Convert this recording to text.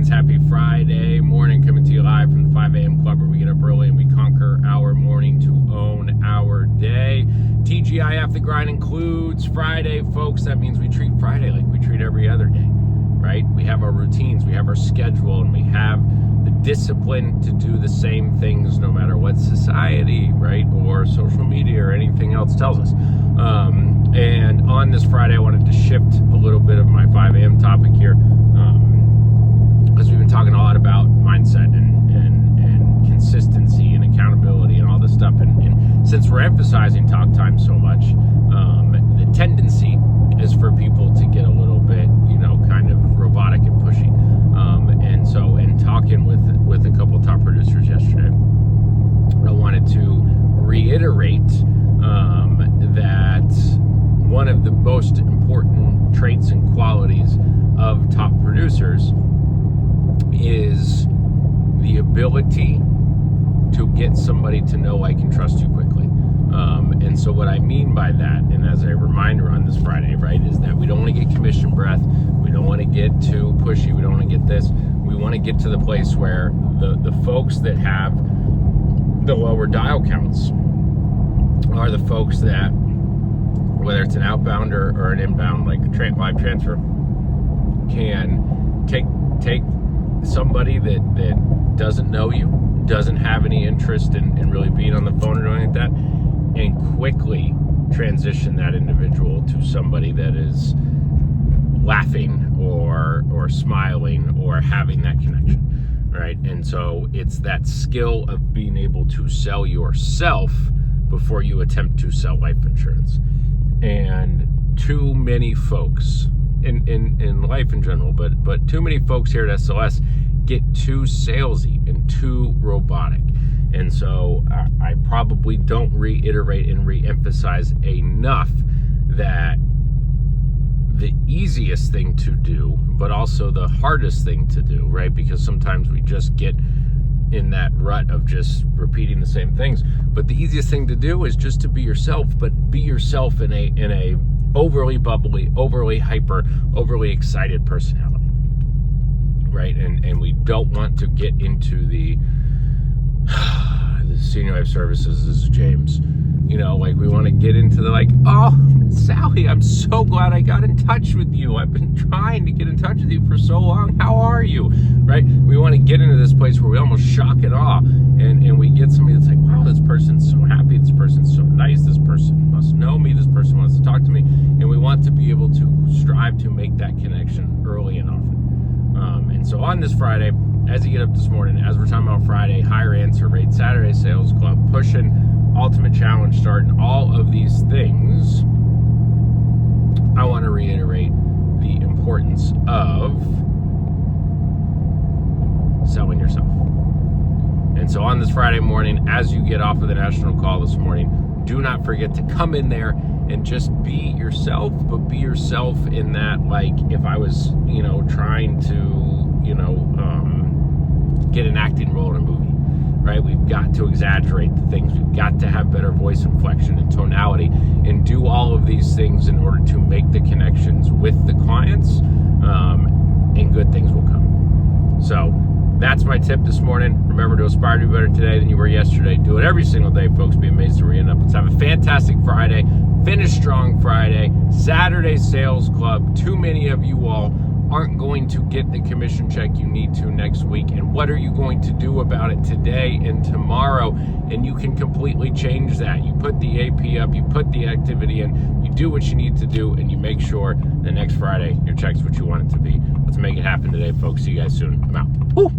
friends, happy Friday morning, coming to you live from the 5 a.m. Club, where we get up early and we conquer our morning to own our day. TGIF, the grind includes Friday, folks. That means we treat Friday like we treat every other day, right? We have our routines, we have our schedule, and we have the discipline to do the same things no matter what society, right, or social media or anything else tells us. And on this Friday, I wanted to shift a little bit of my 5 a.m. topic here, because we've been talking a lot about mindset and consistency and accountability and all this stuff. And since we're emphasizing talk time so much, the tendency is for people to get a little bit, kind of robotic and pushy. And so in talking with a couple top producers yesterday, I wanted to reiterate that one of the most important traits and qualities of top producers is the ability to get somebody to know, like, and trust you quickly. And so what I mean by that, and as a reminder on this Friday, right, is that we don't want to get commission breath. We don't want to get too pushy. We don't want to get this. We want to get to the place where the folks that have the lower dial counts are the folks that, whether it's an outbound or an inbound, like a live transfer, can take somebody that doesn't know you, doesn't have any interest in really being on the phone or anything like that, and quickly transition that individual to somebody that is laughing or smiling or having that connection, right? And so it's that skill of being able to sell yourself before you attempt to sell life insurance. And too many folks in life in general, but too many folks here at SLS get too salesy and too robotic. And so I probably don't reiterate and re-emphasize enough that the easiest thing to do, but also the hardest thing to do, right? Because sometimes we just get in that rut of just repeating the same things. But the easiest thing to do is just to be yourself, but be yourself in a overly bubbly, overly hyper, overly excited personality, right? And we don't want to get into the senior life services. This is James. We want to get into the oh, Sally, I'm so glad I got in touch with you. I've been trying to get in touch with you for so long. How are you? Right? We want to get into this place where we almost shock and awe, and we get somebody that's like, wow, this person's so happy, this person's so nice, this person must know me, this person wants to talk to me, and we want to be able to strive to make that connection early and often. And so on this Friday, as you get up this morning, as we're talking about Friday, higher answer rate, Saturday Sales Club, pushing Ultimate Challenge start, and all of these things, I want to reiterate the importance of selling yourself. And so on this Friday morning, as you get off of the national call this morning, do not forget to come in there and just be yourself, but be yourself in that, if I was, trying to, get an acting role in a movie, right? We've got to exaggerate the things. We've got to have better voice inflection and tonality and do all of these things in order to make the connections with the clients, and good things will come. So that's my tip this morning. Remember to aspire to be better today than you were yesterday. Do it every single day, folks. Be amazed where you end up. Let's have a fantastic Friday. Finish strong Friday. Saturday Sales Club. Too many of you all aren't going to get the commission check you need to next week. And what are you going to do about it today and tomorrow? And you can completely change that. You put the AP up, you put the activity in, you do what you need to do, and you make sure the next Friday your check's what you want it to be. Let's make it happen today, folks. See you guys soon. I'm out. Woo!